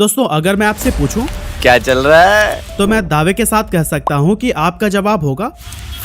दोस्तों अगर मैं आपसे पूछूं क्या चल रहा है, तो मैं दावे के साथ कह सकता हूं कि आपका जवाब होगा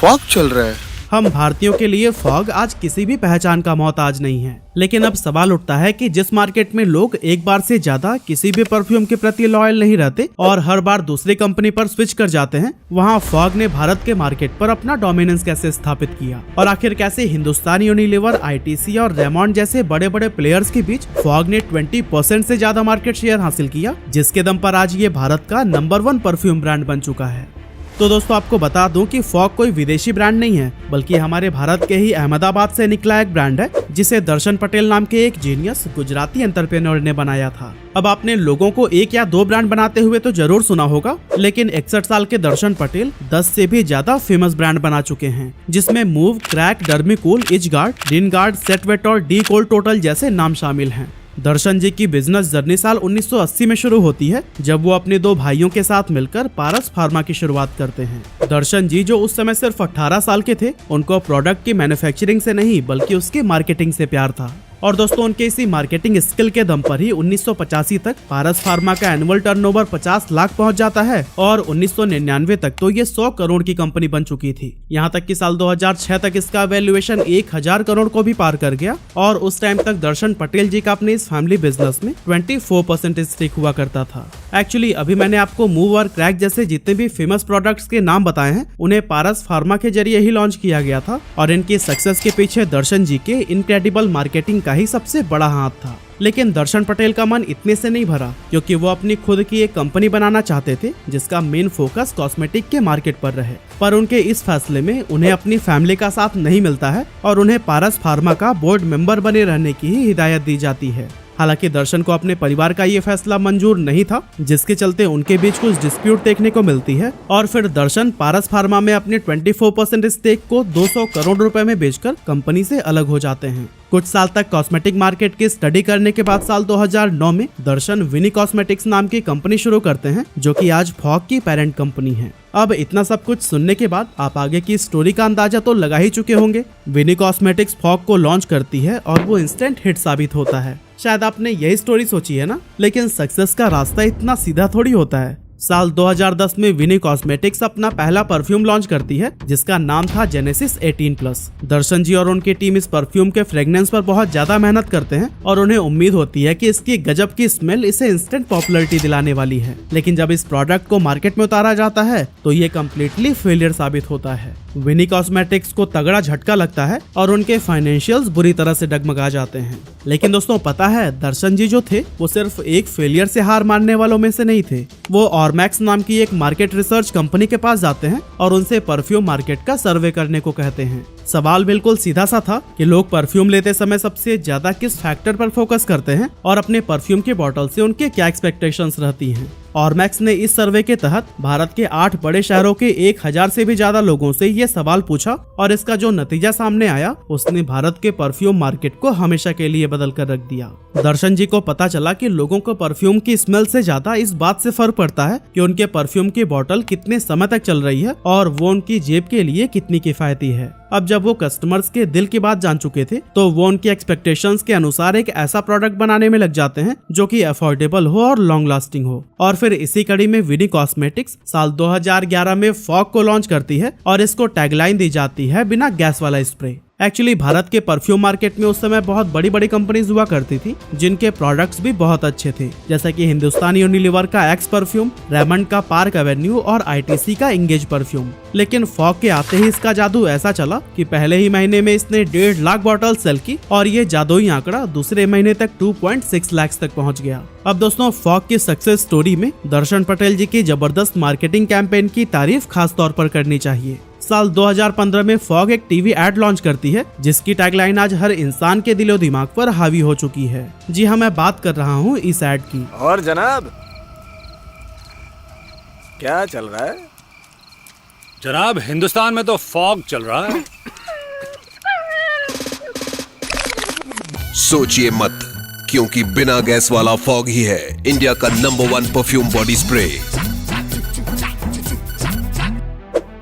फॉग चल रहा है। हम भारतीयों के लिए फॉग आज किसी भी पहचान का मोहताज नहीं है। लेकिन अब सवाल उठता है कि जिस मार्केट में लोग एक बार से ज्यादा किसी भी परफ्यूम के प्रति लॉयल नहीं रहते और हर बार दूसरी कंपनी पर स्विच कर जाते हैं, वहाँ फॉग ने भारत के मार्केट पर अपना डोमिनेंस कैसे स्थापित किया और आखिर कैसे हिंदुस्तान यूनिलीवर, ITC और रेमॉन्ड जैसे बड़े बड़े प्लेयर्स के बीच फॉग ने 20% से ज्यादा मार्केट शेयर हासिल किया, जिसके दम पर आज ये भारत का नंबर 1 परफ्यूम ब्रांड बन चुका है। तो दोस्तों आपको बता दूं कि फॉग कोई विदेशी ब्रांड नहीं है, बल्कि हमारे भारत के ही अहमदाबाद से निकला एक ब्रांड है, जिसे दर्शन पटेल नाम के एक जीनियस गुजराती एंटरप्रेन्योर ने बनाया था। अब आपने लोगों को एक या दो ब्रांड बनाते हुए तो जरूर सुना होगा, लेकिन 61 साल के दर्शन पटेल 10 से भी ज्यादा फेमस ब्रांड बना चुके हैं, जिसमें मूव, क्रैक, डर्मिकूल, इचगार्ड, रिनगार्ड, सेटवेट और डी कोल टोटल जैसे नाम शामिल हैं। दर्शन जी की बिजनेस जर्नी साल 1980 में शुरू होती है, जब वो अपने 2 भाइयों के साथ मिलकर पारस फार्मा की शुरुआत करते हैं। दर्शन जी जो उस समय सिर्फ 18 साल के थे, उनको प्रोडक्ट की मैन्युफैक्चरिंग से नहीं बल्कि उसकी मार्केटिंग से प्यार था। और दोस्तों उनके इसी मार्केटिंग स्किल के दम पर ही 1985 तक पारस फार्मा का एनुअल टर्नओवर 50 लाख पहुंच जाता है और 1999 तक तो ये 100 करोड़ की कंपनी बन चुकी थी। यहाँ तक कि साल 2006 तक इसका वैल्यूएशन 1000 करोड़ को भी पार कर गया और उस टाइम तक दर्शन पटेल जी का अपने इस फैमिली बिजनेस में 24% स्टेक हुआ करता था। एक्चुअली अभी मैंने आपको मूव और क्रैक जैसे जितने भी फेमस प्रोडक्ट्स के नाम बताए हैं, उन्हें पारस फार्मा के जरिए ही लॉन्च किया गया था और इनकी सक्सेस के पीछे दर्शन जी के इनक्रेडिबल मार्केटिंग का ही सबसे बड़ा हाथ था। लेकिन दर्शन पटेल का मन इतने से नहीं भरा, क्योंकि वो अपनी खुद की एक कंपनी बनाना चाहते थे जिसका मेन फोकस कॉस्मेटिक के मार्केट पर रहे। पर उनके इस फैसले में उन्हें अपनी फैमिली का साथ नहीं मिलता है और उन्हें पारस फार्मा का बोर्ड मेंबर बने रहने की ही हिदायत दी जाती है। हालांकि दर्शन को अपने परिवार का ये फैसला मंजूर नहीं था, जिसके चलते उनके बीच कुछ डिस्प्यूट देखने को मिलती है और फिर दर्शन पारस फार्मा में अपने 24% स्टेक को 200 करोड़ रुपए में बेचकर कंपनी से अलग हो जाते हैं। कुछ साल तक कॉस्मेटिक मार्केट की स्टडी करने के बाद साल 2009 में दर्शन विनी कॉस्मेटिक्स नाम की कंपनी शुरू करते हैं, जो कि आज फॉग की पेरेंट कंपनी है। अब इतना सब कुछ सुनने के बाद आप आगे की स्टोरी का अंदाजा तो लगा ही चुके होंगे। विनी कॉस्मेटिक्स फॉग को लॉन्च करती है और वो इंस्टेंट हिट साबित होता है। शायद आपने यही स्टोरी सोची है ना, लेकिन सक्सेस का रास्ता इतना सीधा थोड़ी होता है। साल 2010 में विनी कॉस्मेटिक्स अपना पहला परफ्यूम लॉन्च करती है, जिसका नाम था जेनेसिस 18+। दर्शन जी और उनकी टीम इस परफ्यूम के फ्रेग्रेंस पर बहुत ज्यादा मेहनत करते हैं और उन्हें उम्मीद होती है कि इसकी गजब की स्मेल इसे इंस्टेंट पॉपुलैरिटी दिलाने वाली है। लेकिन जब इस प्रोडक्ट को मार्केट में उतारा जाता है तो ये कम्प्लीटली फेलियर साबित होता है। विनी कॉस्मेटिक्स को तगड़ा झटका लगता है और उनके फाइनेंशियल्स बुरी तरह से डगमगा जाते हैं। लेकिन दोस्तों पता है, दर्शन जी जो थे वो सिर्फ एक फेलियर से हार मानने वालों में से नहीं थे। वो ऑरमैक्स नाम की एक मार्केट रिसर्च कंपनी के पास जाते हैं और उनसे परफ्यूम मार्केट का सर्वे करने को कहते हैं। सवाल बिल्कुल सीधा सा था कि लोग परफ्यूम लेते समय सबसे ज्यादा किस फैक्टर पर फोकस करते हैं और अपने परफ्यूम की बोतल से उनके क्या एक्सपेक्टेशंस रहती हैं। ऑरमैक्स ने इस सर्वे के तहत भारत के 8 बड़े शहरों के 1000 से भी ज्यादा लोगों से ये सवाल पूछा और इसका जो नतीजा सामने आया उसने भारत के परफ्यूम मार्केट को हमेशा के लिए बदल कर रख दिया। दर्शन जी को पता चला कि लोगों को परफ्यूम की स्मेल से ज्यादा इस बात से फर्क पड़ता है कि उनके परफ्यूम की बोतल कितने समय तक चल रही है और वो उनकी जेब के लिए कितनी किफायती है। अब जब वो कस्टमर्स के दिल की बात जान चुके थे तो वो उनकी एक्सपेक्टेशंस के अनुसार एक ऐसा प्रोडक्ट बनाने में लग जाते हैं जो कि अफोर्डेबल हो और लॉन्ग लास्टिंग हो। और फिर इसी कड़ी में विनी कॉस्मेटिक्स साल 2011 में फॉग को लॉन्च करती है और इसको टैगलाइन दी जाती है, बिना गैस वाला स्प्रे। एक्चुअली भारत के परफ्यूम मार्केट में उस समय बहुत बड़ी बड़ी कंपनीज हुआ करती थी, जिनके प्रोडक्ट्स भी बहुत अच्छे थे, जैसे कि हिंदुस्तान यूनिलीवर का एक्स परफ्यूम, रेमंड का पार्क एवेन्यू और ITC का इंगेज परफ्यूम। लेकिन फॉग के आते ही इसका जादू ऐसा चला कि पहले ही महीने में इसने 1.5 लाख बॉटल सेल की और ये जादुई आंकड़ा दूसरे महीने तक 2.6 लाख तक पहुंच गया। अब दोस्तों फॉग की सक्सेस स्टोरी में दर्शन पटेल जी की जबरदस्त मार्केटिंग कैंपेन की तारीफ खास तौर पर करनी चाहिए। साल 2015 में फॉग एक टीवी एड लॉन्च करती है, जिसकी टैगलाइन आज हर इंसान के दिलो दिमाग पर हावी हो चुकी है। जी हाँ, मैं बात कर रहा हूँ इस एड की। और जनाब क्या चल रहा है? जनाब हिंदुस्तान में तो फॉग चल रहा है। सोचिए मत, क्योंकि बिना गैस वाला फॉग ही है इंडिया का नंबर 1 परफ्यूम बॉडी स्प्रे।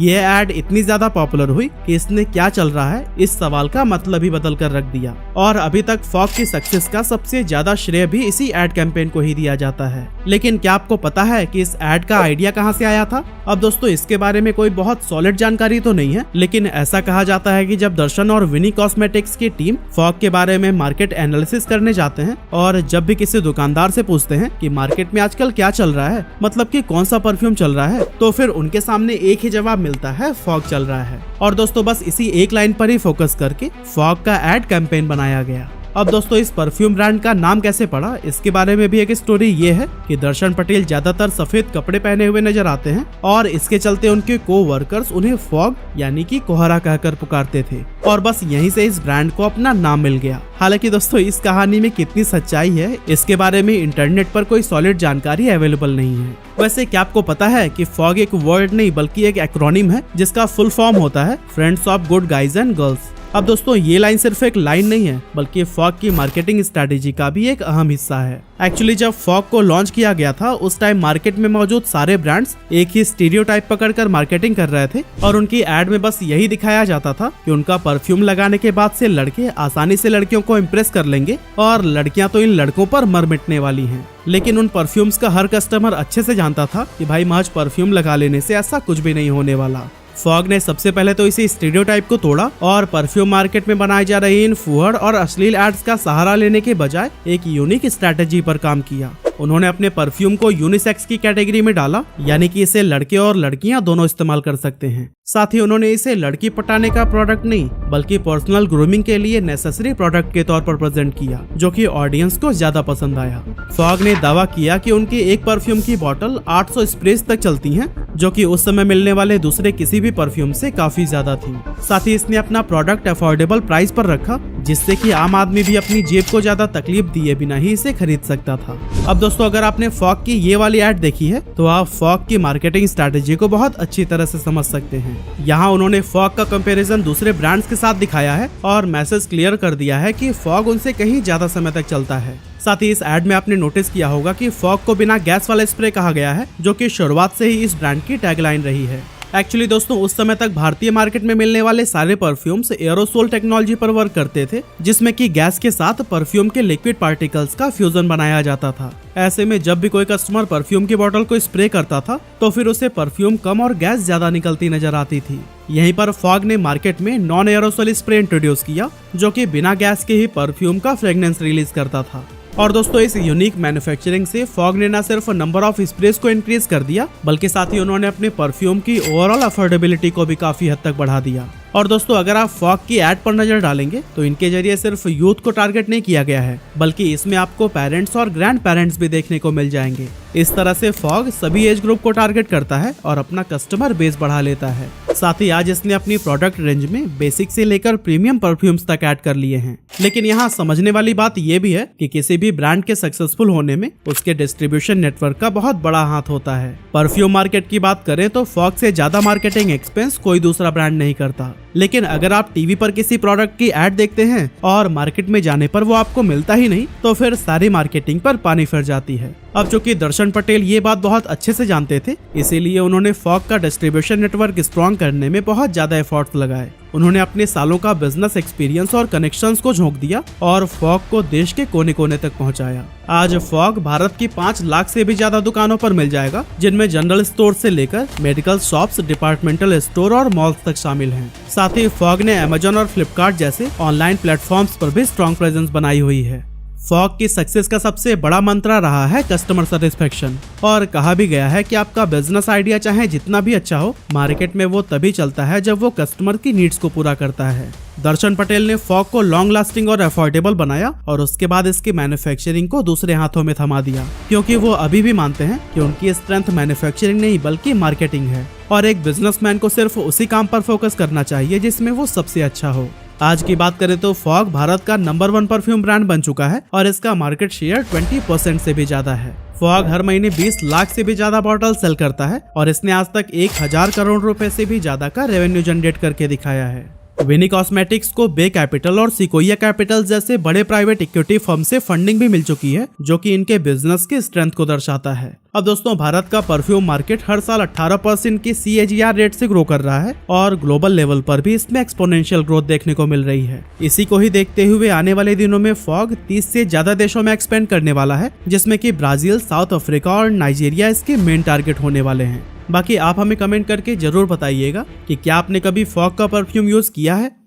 ये एड इतनी ज्यादा पॉपुलर हुई कि इसने क्या चल रहा है इस सवाल का मतलब ही बदल कर रख दिया। और अभी तक फॉग की सक्सेस का सबसे ज्यादा श्रेय भी इसी एड कैंपेन को ही दिया जाता है। लेकिन क्या आपको पता है कि इस एड का आइडिया कहां से आया था? अब दोस्तों इसके बारे में कोई बहुत सॉलिड जानकारी तो नहीं है, लेकिन ऐसा कहा जाता है कि जब दर्शन और विनी कॉस्मेटिक्स की टीम फॉग के बारे में मार्केट एनालिसिस करने जाते हैं और जब भी किसी दुकानदार से पूछते हैं कि मार्केट में आजकल क्या चल रहा है, मतलब कि कौन सा परफ्यूम चल रहा है, तो फिर उनके सामने एक ही जवाब मिलता है, फॉग चल रहा है। और दोस्तों बस इसी एक लाइन पर ही फोकस करके फॉग का एड कैंपेन बनाया गया। अब दोस्तों इस परफ्यूम ब्रांड का नाम कैसे पड़ा, इसके बारे में भी एक स्टोरी ये है कि दर्शन पटेल ज्यादातर सफेद कपड़े पहने हुए नजर आते हैं और इसके चलते उनके को-वर्कर्स उन्हें फॉग यानी कि कोहरा कहकर पुकारते थे और बस यहीं से इस ब्रांड को अपना नाम मिल गया। हालांकि दोस्तों इस कहानी में कितनी सच्चाई है इसके बारे में इंटरनेट पर कोई सॉलिड जानकारी अवेलेबल नहीं है। वैसे क्या आपको पता है कि फॉग एक वर्ड नहीं बल्कि एक एक्रोनिम है जिसका फुल फॉर्म होता है friends of good guys and girls. अब दोस्तों ये लाइन सिर्फ एक लाइन नहीं है बल्कि फॉग की मार्केटिंग स्ट्रेटेजी का भी एक अहम हिस्सा है। एक्चुअली जब फॉग को लॉन्च किया गया था उस टाइम मार्केट में मौजूद सारे ब्रांड्स एक ही स्टीरियोटाइप पकड़कर मार्केटिंग कर रहे थे और उनकी एड में बस यही दिखाया जाता था कि उनका परफ्यूम लगाने के बाद से लड़के आसानी से लड़कियों को इम्प्रेस कर लेंगे और लड़कियां तो इन लड़कों पर मर मिटने वाली हैं। लेकिन उन परफ्यूम्स का हर कस्टमर अच्छे से जानता था कि भाई महज परफ्यूम लगा लेने से ऐसा कुछ भी नहीं होने वाला। फॉग ने सबसे पहले तो इसी स्टीरियोटाइप को तोड़ा और परफ्यूम मार्केट में बनाई जा रही इन फुहड़ और अश्लील एड्स का सहारा लेने के बजाय एक यूनिक स्ट्रेटेजी पर काम किया। उन्होंने अपने परफ्यूम को यूनिसेक्स की कैटेगरी में डाला, यानी कि इसे लड़के और लड़कियां दोनों इस्तेमाल कर सकते हैं। साथ ही उन्होंने इसे लड़की पटाने का प्रोडक्ट नहीं बल्कि पर्सनल ग्रूमिंग के लिए नेसेसरी प्रोडक्ट के तौर पर प्रेजेंट किया, जो कि ऑडियंस को ज्यादा पसंद आया। फॉग ने दावा किया कि उनकी एक परफ्यूम की बोतल 800 स्प्रेज तक चलती हैं, जो कि उस समय मिलने वाले दूसरे किसी भी परफ्यूम से काफी ज्यादा थी। साथ ही इसने अपना प्रोडक्ट अफोर्डेबल प्राइस पर रखा, जिससे कि आम आदमी भी अपनी जेब को ज्यादा तकलीफ दिए बिना ही इसे खरीद सकता था। अब दोस्तों अगर आपने फॉग की ये वाली एड देखी है तो आप फॉग की मार्केटिंग स्ट्रेटेजी को बहुत अच्छी तरह से समझ सकते हैं। यहाँ उन्होंने फॉग का कंपैरिजन दूसरे ब्रांड्स के साथ दिखाया है और मैसेज क्लियर कर दिया है कि फॉग उनसे कहीं ज्यादा समय तक चलता है। साथ ही इस एड में आपने नोटिस किया होगा कि फॉग को बिना गैस वाला स्प्रे कहा गया है, जो कि शुरुआत से ही इस ब्रांड की टैगलाइन रही है। एक्चुअली दोस्तों उस समय तक भारतीय मार्केट में मिलने वाले सारे परफ्यूम्स एरोसोल टेक्नोलॉजी पर वर्क करते थे, जिसमें कि गैस के साथ परफ्यूम के लिक्विड पार्टिकल्स का फ्यूजन बनाया जाता था। ऐसे में जब भी कोई कस्टमर परफ्यूम की बोतल को स्प्रे करता था तो फिर उसे परफ्यूम कम और गैस ज्यादा निकलती नजर आती थी। यहीं पर फॉग ने मार्केट में नॉन एरोसोल स्प्रे इंट्रोड्यूस किया, जो कि बिना गैस के ही परफ्यूम का फ्रेग्रेंस रिलीज करता था। और दोस्तों इस यूनिक मैन्युफैक्चरिंग से फॉग ने न सिर्फ नंबर ऑफ स्प्रेस को इंक्रीज कर दिया, बल्कि साथ ही उन्होंने अपने परफ्यूम की ओवरऑल अफोर्डेबिलिटी को भी काफी हद तक बढ़ा दिया। और दोस्तों अगर आप फॉग की एड पर नजर डालेंगे तो इनके जरिए सिर्फ यूथ को टारगेट नहीं किया गया है, बल्कि इसमें आपको पेरेंट्स और ग्रैंड पेरेंट्स भी देखने को मिल जाएंगे। इस तरह से फॉग सभी एज ग्रुप को टारगेट करता है और अपना कस्टमर बेस बढ़ा लेता है। साथ ही आज इसने अपनी प्रोडक्ट रेंज में बेसिक से लेकर प्रीमियम परफ्यूम्स तक ऐड कर लिए हैं। लेकिन यहाँ समझने वाली बात ये भी है कि किसी भी ब्रांड के सक्सेसफुल होने में उसके डिस्ट्रीब्यूशन नेटवर्क का बहुत बड़ा हाथ होता है। परफ्यूम मार्केट की बात करें तो फॉग से ज्यादा मार्केटिंग एक्सपेंस कोई दूसरा ब्रांड नहीं करता। लेकिन अगर आप टीवी पर किसी प्रोडक्ट की एड देखते हैं और मार्केट में जाने पर वो आपको मिलता ही नहीं, तो फिर सारी मार्केटिंग पर पानी फिर जाती है। अब चूंकि दर्शन पटेल ये बात बहुत अच्छे से जानते थे, इसीलिए उन्होंने फॉग का डिस्ट्रीब्यूशन नेटवर्क स्ट्रॉन्ग करने में बहुत ज्यादा एफर्ट्स लगाए। उन्होंने अपने सालों का बिजनेस एक्सपीरियंस और कनेक्शंस को झोंक दिया और फॉग को देश के कोने कोने तक पहुंचाया। आज फॉग भारत की 5 लाख से भी ज्यादा दुकानों पर मिल जाएगा, जिनमें जनरल स्टोर से लेकर मेडिकल शॉप्स, डिपार्टमेंटल स्टोर और मॉल्स तक शामिल हैं। साथ ही फॉग ने अमेजन और फ्लिपकार्ट जैसे ऑनलाइन प्लेटफॉर्म्स पर भी स्ट्रॉन्ग प्रेजेंस बनाई हुई है। फॉग की सक्सेस का सबसे बड़ा मंत्र रहा है कस्टमर सेटिस्फेक्शन, और कहा भी गया है कि आपका बिजनेस आइडिया चाहे जितना भी अच्छा हो, मार्केट में वो तभी चलता है जब वो कस्टमर की नीड्स को पूरा करता है। दर्शन पटेल ने फॉग को लॉन्ग लास्टिंग और अफोर्डेबल बनाया और उसके बाद इसकी मैन्युफैक्चरिंग को दूसरे हाथों में थमा दिया, क्योंकि वो अभी भी मानते हैं कि उनकी स्ट्रेंथ मैन्युफैक्चरिंग नहीं बल्कि मार्केटिंग है और एक बिजनेसमैन को सिर्फ उसी काम पर फोकस करना चाहिए जिसमें वो सबसे अच्छा हो। आज की बात करें तो फॉग भारत का नंबर 1 परफ्यूम ब्रांड बन चुका है और इसका मार्केट शेयर 20% से भी ज्यादा है। फॉग हर महीने 20 लाख से भी ज्यादा बॉटल सेल करता है और इसने आज तक 1000 करोड़ रुपए से भी ज्यादा का रेवेन्यू जनरेट करके दिखाया है। विनी कॉस्मेटिक्स को बे कैपिटल और सिकोया कैपिटल जैसे बड़े प्राइवेट इक्विटी फर्म से फंडिंग भी मिल चुकी है, जो कि इनके बिजनेस की स्ट्रेंथ को दर्शाता है। अब दोस्तों, भारत का परफ्यूम मार्केट हर साल 18% की CAGR रेट से ग्रो कर रहा है और ग्लोबल लेवल पर भी इसमें एक्सपोनेंशियल ग्रोथ देखने को मिल रही है। इसी को ही देखते हुए आने वाले दिनों में फॉग 30 से ज्यादा देशों में एक्सपेंड करने वाला है, जिसमें कि ब्राजील, साउथ अफ्रीका और नाइजीरिया इसके मेन टारगेट होने वाले हैं। बाकी आप हमें कमेंट करके जरूर बताइएगा कि क्या आपने कभी फॉग का परफ्यूम यूज किया है।